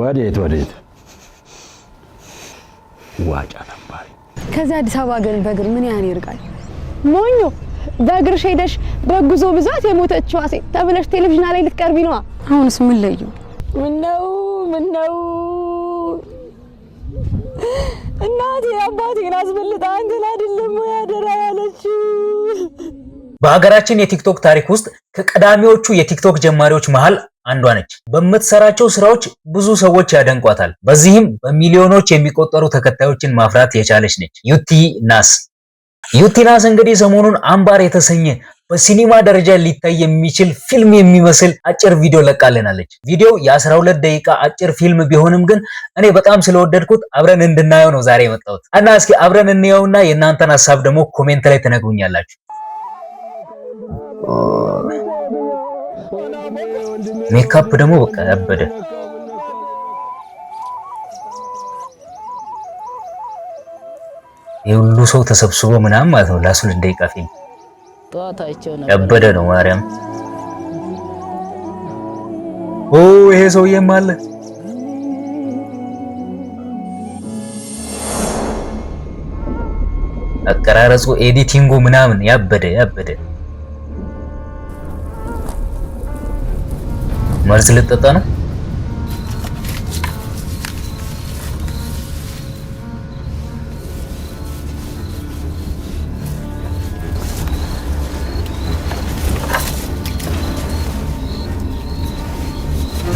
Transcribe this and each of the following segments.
ወዴት ዋጫ ነበር ከዛ አዲስ አበባ ግን በእግር ምን ያህል ይርቃል ሞኞ በእግርሽ ሄደሽ በጉዞ ብዛት የሞተችው ሴት ተብለሽ ቴሌቪዥን ላይ ልትቀርቢ ነው አሁንስ ምን ለዩ ምነው እናቴ አባቴን አስበልጣ አንተን አይደለም ያደራ ያለችው በሀገራችን የቲክቶክ ታሪክ ውስጥ ከቀዳሚዎቹ የቲክቶክ ጀማሪዎች መሃል አንዷ ነች። በመትሰራቸው ስራዎች ብዙ ሰዎች ያደንቋታል። በዚህም በሚሊዮኖች የሚቆጠሩ ተከታዮችን ማፍራት የቻለች ነች። ዩቲ ናስ እንግዲህ ሰሞኑን አምባር የተሰኘ በሲኒማ ደረጃ ሊታይ የሚችል ፊልም የሚመስል አጭር ቪዲዮ ለቃለናለች። ቪዲዮው የ12 ደቂቃ አጭር ፊልም ቢሆንም ግን እኔ በጣም ስለወደድኩት አብረን እንድናየው ነው ዛሬ የመጣሁት እና እስኪ አብረን እንየውና የእናንተን ሐሳብ ደግሞ ኮሜንት ላይ ተነግሩኛላችሁ። ሜካፕ ደግሞ በቃ ያበደ የሁሉ ሰው ተሰብስቦ ምናምን ማለት ነው ለ12 ደቂቃ ፊልም ያበደ ነው ማርያም ይሄ ሰውዬም አለ አቀራረጹ ኤዲቲንጉ ምናምን ያበደ መርዝ ልጠጣ ነው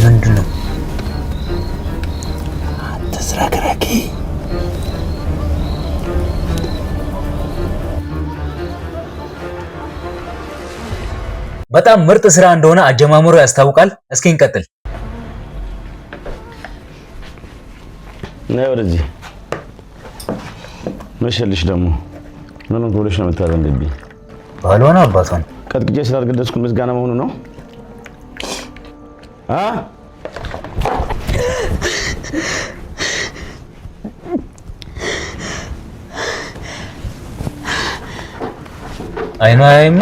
ምንድነው ተስራግራኪ በጣም ምርጥ ስራ እንደሆነ አጀማመሩ ያስታውቃል። እስኪ እንቀጥል። ነው ወደዚህ መሸልሽ ደግሞ ምንም ጎልሽ ነው የምታዘንብኝ ባልሆነ አባቷን ቀጥቅጄ ስላልገደስኩ ምስጋና መሆኑ ነው አይናይም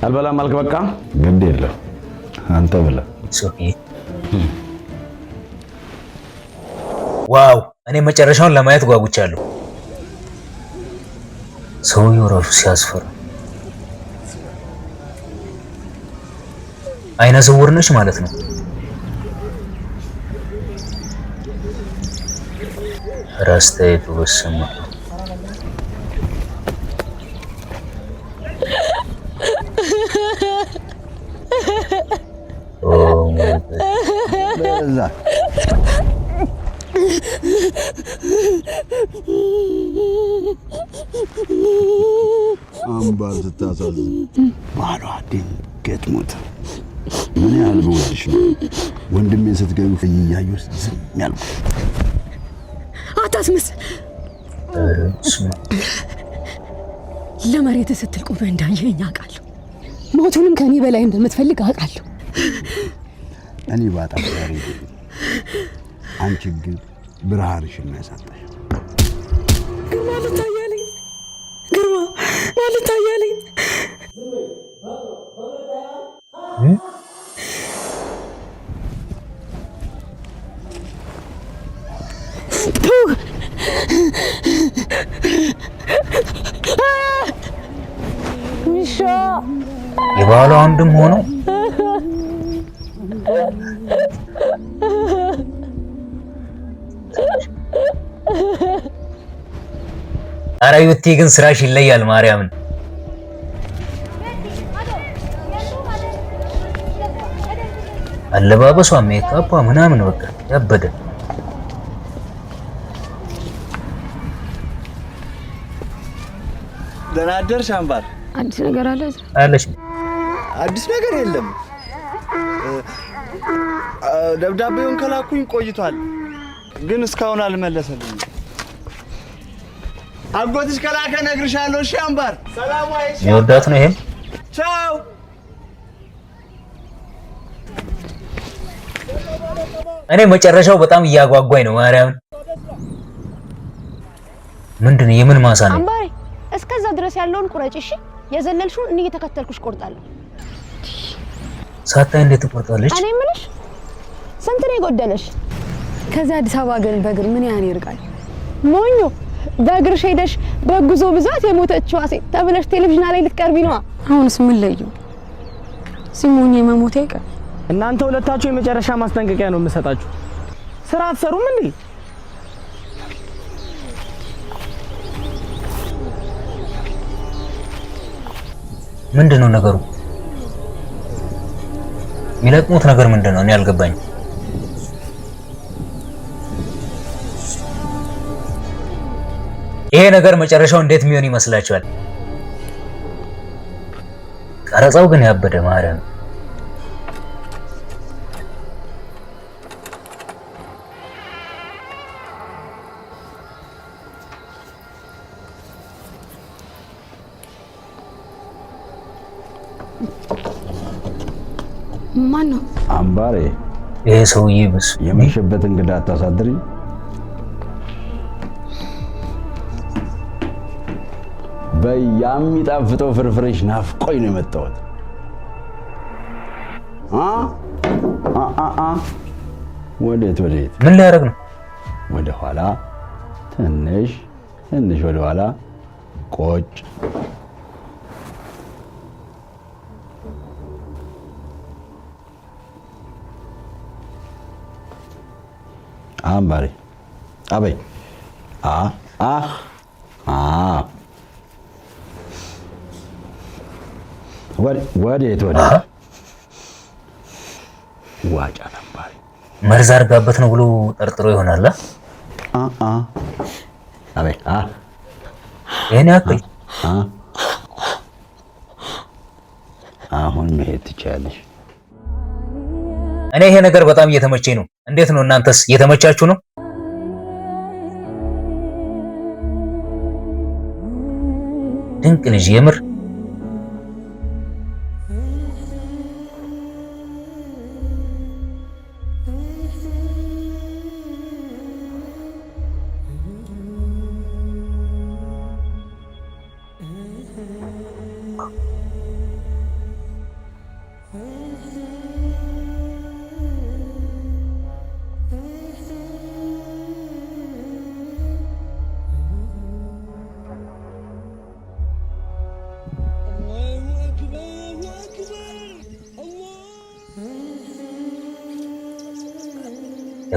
አልበላም አልክ በቃ ግድ የለም አንተ ብላ ሶፊ ዋው እኔ መጨረሻውን ለማየት ጓጉቻለሁ ሰውየው ራሱ ሲያስፈራ አይነ ስውር ነሽ ማለት ነው ራስታይቱ በስማ በዛ አምባር ተታሳዝ ባሏ ድንገት ሞተ ምን ያህል በወድሽ ነው ወንድሜን ስትገቢ እያየሁ ዝም ያልኩ አታስመስ ለመሬት ስትል ቆመ እንዳየኝ አውቃለሁ ሞቱንም ከኔ በላይ እንደምትፈልግ አውቃለሁ እኔ ባጣ ዛሬ አንቺ ግን ብርሃንሽን ያሳጣሽ ግርማ ልታያለኝ የባሏ ወንድም ሆኖ ኧረ ዩቲ ግን ስራሽ ይለያል ማርያምን አለባበሷ ሜካፓ ምናምን በቃ ያበደ ደህና አደርሽ አምባር አዲስ ነገር አለ አለሽ አዲስ ነገር የለም ደብዳቤውን ከላኩኝ ቆይቷል ግን እስካሁን አልመለሰልኝም አጎትሽ ከላከ ነግርሻለሁ እሺ አምባር ሰላም አይሽ ይወዳት ነው ይሄም ቻው እኔ መጨረሻው በጣም እያጓጓኝ ነው ማርያምን ምንድነው የምን ማሳ ነው አምባሬ እስከዛ ድረስ ያለውን ቁረጭ እሺ የዘለልሽውን እኔ እየተከተልኩሽ ቆርጣለሁ ሳታይ እንዴት ትቆርጣለች? እኔ ምንሽ ስንት ነው የጎደለሽ? ከዚህ አዲስ አበባ ግን በእግር ምን ያህል ይርቃል? ሞኞ በእግርሽ ሄደሽ በጉዞ ብዛት የሞተችው ሴት ተብለሽ ቴሌቪዥን ላይ ልትቀርቢ ነው። አሁንስ ምን ለየው? ሲሞኝ የመሞት አይቀር። እናንተ ሁለታችሁ የመጨረሻ ማስጠንቀቂያ ነው የምሰጣችሁ። ስራ አትሰሩም እንዴ? ምንድነው ነገሩ? የሚለቅሙት ነገር ምንድነው? እኔ አልገባኝም። ይሄ ነገር መጨረሻው እንዴት የሚሆን ይመስላችኋል? ቀረጻው ግን ያበደ ማርያም። ማን ነው? አምባሬ። ይሄ ሰውዬ ብስ የመሸበት እንግዳ አታሳድሪ። በያሚጣፍጠው ፍርፍሬሽ ናፍቆኝ ነው የመጣሁት። ወዴት? ምን ሊያደርግ ነው? ወደ ኋላ ትንሽ ወደ ኋላ ቆጭ። አምባሬ አበይ ወዴት? ዋጫ ነበር። መርዝ አድርጋበት ነው ብሎ ጠርጥሮ ይሆናል። አበይ ይሄን ያክል አሁን መሄድ ትችያለሽ። እኔ ይሄ ነገር በጣም እየተመቸኝ ነው። እንዴት ነው እናንተስ እየተመቻችሁ ነው? ድንቅ ልጅ የምር።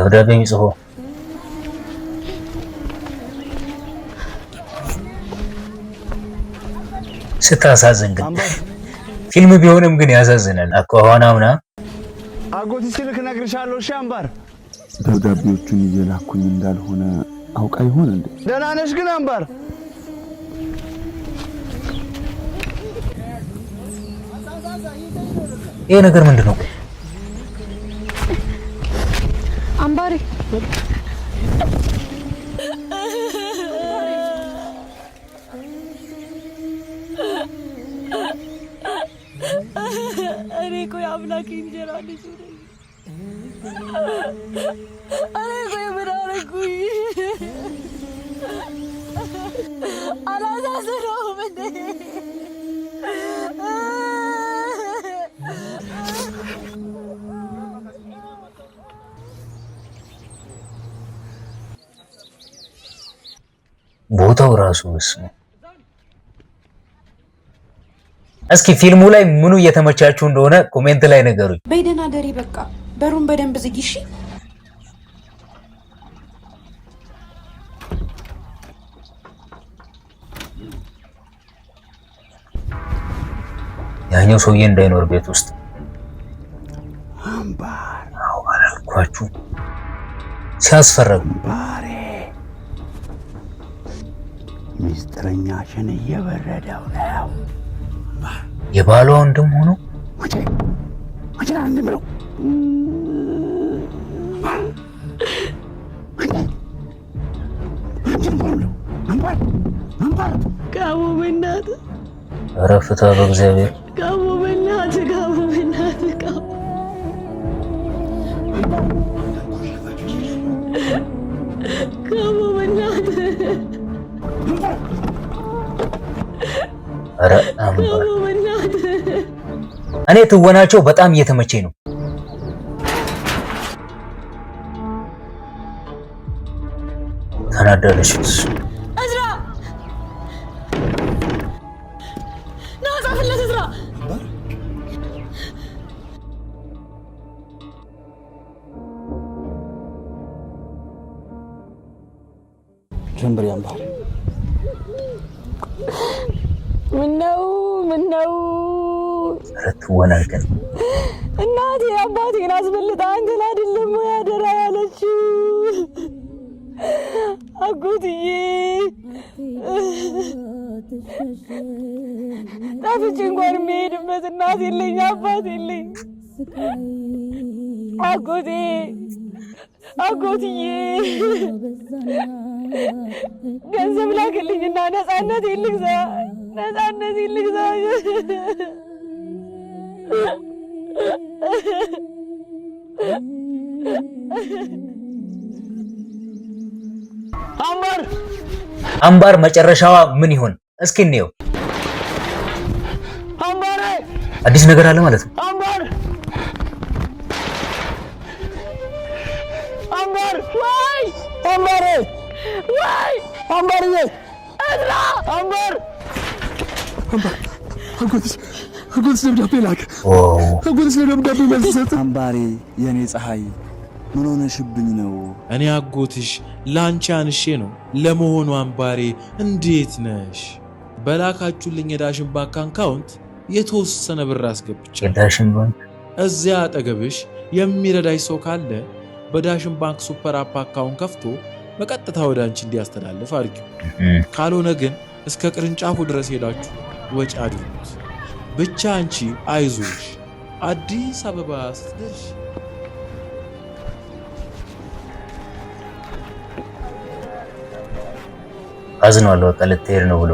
ደብዳቤ ጽፎ ስታሳዝን ግን ፊልም ቢሆንም ግን ያሳዝናል። አኳኋናውና አጎቴ ስልክ ነግርሻለሁ። እሺ አምባር፣ ደብዳቤዎቹን እየላኩኝ እንዳልሆነ አውቃ ይሆን እንዴ? ደህና ነሽ ግን አምባር? ይሄ ነገር ምንድነው? አምባሬ እኔ ቆይ አምላክ እንጀራ ልጅ ነኝ። እኔ ቆይ ምን አደረኩኝ? አላሳዝነውም እንዴ? ቦታው ራሱ ነው። እስኪ ፊልሙ ላይ ምኑ እየተመቻችሁ እንደሆነ ኮሜንት ላይ ንገሩኝ። በይደና ደሪ በቃ በሩን በደንብ ዝጊ እሺ። ያኛው ሰውዬ እንዳይኖር ቤት ውስጥ አምባር። አዎ አላልኳችሁ? ሲያስፈራው አምባሬ ሚስጥረኛሽን እየበረደው ነው። የባሏ ወንድም ሆኖ ወጪ አንድ ብለው ጋሞ በእናት ረፍታ በእግዚአብሔር ጋሞ በእናት እኔ እኔ ትወናቸው በጣም እየተመቸኝ ነው። ተናደረች እዝራ ናዛ ፍለት እዝራ ጀንበር ያምባር ምነው ትወናልከን እናቴ አባቴን አስበልጣ አንተን አይደለም ወይ አደራ ያለችው አጎትዬ ጠፍቼ እንኳን የምሄድበት እናት የለኝ አባት የለኝ አጎትዬ ገንዘብ ላክልኝና ነፃነት ይልግዛ አምባር መጨረሻዋ ምን ይሆን? እስኪ እንየው። አዲስ ነገር አለ ማለት ነው። አምባር አጎትሽ ደብዳቤ ላከ። አጎትሽ ደብዳቤ መልስ ሰጠ። አምባሬ የኔ ፀሐይ ምን ሆነሽብኝ ነው? እኔ አጎትሽ ላንቺ አንሼ ነው። ለመሆኑ አምባሬ እንዴት ነሽ? በላካችሁልኝ የዳሽን ባንክ አካውንት የተወሰነ ብር አስገብቻለሁ። የዳሽን ባንክ እዚያ አጠገብሽ የሚረዳሽ ሰው ካለ በዳሽን ባንክ ሱፐር አፕ አካውንት ከፍቶ በቀጥታ ወደ አንቺ እንዲያስተላልፍ አድርጊው። ካልሆነ ግን እስከ ቅርንጫፉ ድረስ ሄዳችሁ ወጪ አድርጉት። ብቻ አንቺ አይዞሽ፣ አዲስ አበባ ስትደርሽ አዝኗለሁ። በቃ ልትሄድ ነው ብሎ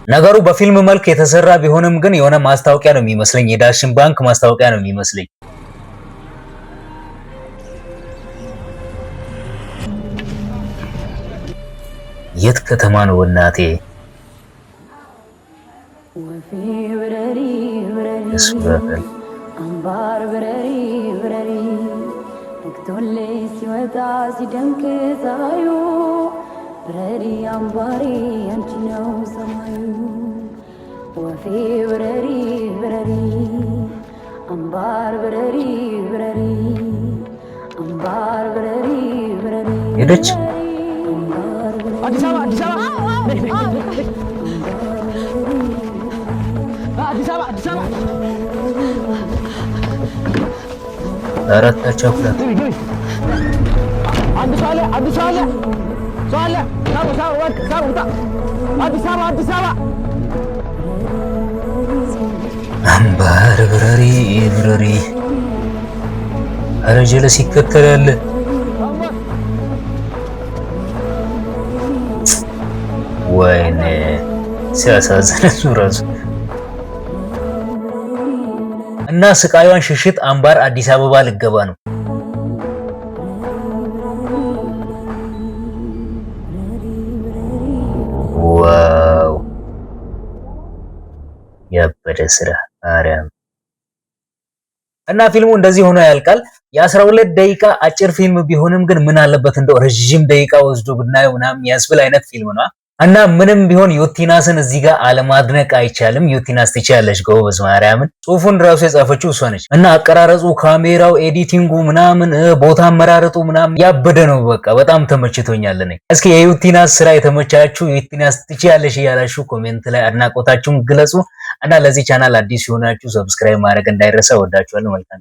ነገሩ በፊልም መልክ የተሰራ ቢሆንም ግን የሆነ ማስታወቂያ ነው የሚመስለኝ። የዳሽን ባንክ ማስታወቂያ ነው የሚመስለኝ። የት ከተማ ነው እናቴ? አምባር ብረሪ ነግቶልኝ ሲወጣ ሲደምቅ ፀሐዩ ብረሪ አምባሬ አንቺ ነው ሰማዩ ወፌ ብረሪ አምባር ብረሪ አምባር ብረሪ ሄደች። አዲስ አበባ አራታቸው አፍላት አዲስ አበባ አምባር ብረሪ ኧረ ጀለስ ይከተላል። ወይኔ ሲያሳዝን እሱ ራሱ እና ስቃዩን ሽሽት አምባር አዲስ አበባ ልገባ ነው። ዋው ያበደ ስራ አሪያም እና ፊልሙ እንደዚህ ሆኖ ያልቃል። የ12 ደቂቃ አጭር ፊልም ቢሆንም ግን ምን አለበት እንደው ረጅም ደቂቃ ወስዶ ብናየው ምናምን ያስብል አይነት ፊልም ነው። እና ምንም ቢሆን ዩቲናስን እዚህ ጋር አለማድነቅ አይቻልም። ዩቲናስ ትችያለሽ ጎበዝ ማርያምን። ጽሁፉን ራሱ የጻፈችው እሷ ነች። እና አቀራረጹ፣ ካሜራው፣ ኤዲቲንጉ ምናምን ቦታ አመራረጡ ምናምን ያበደ ነው። በቃ በጣም ተመችቶኛል። እኔ እስኪ የዩቲናስ ስራ የተመቻችሁ ዩቲናስ ትችያለሽ እያላችሁ ኮሜንት ላይ አድናቆታችሁን ግለጹ። እና ለዚህ ቻናል አዲስ የሆናችሁ ሰብስክራይብ ማድረግ እንዳይረሳ። ወዳችኋለሁ። መልካም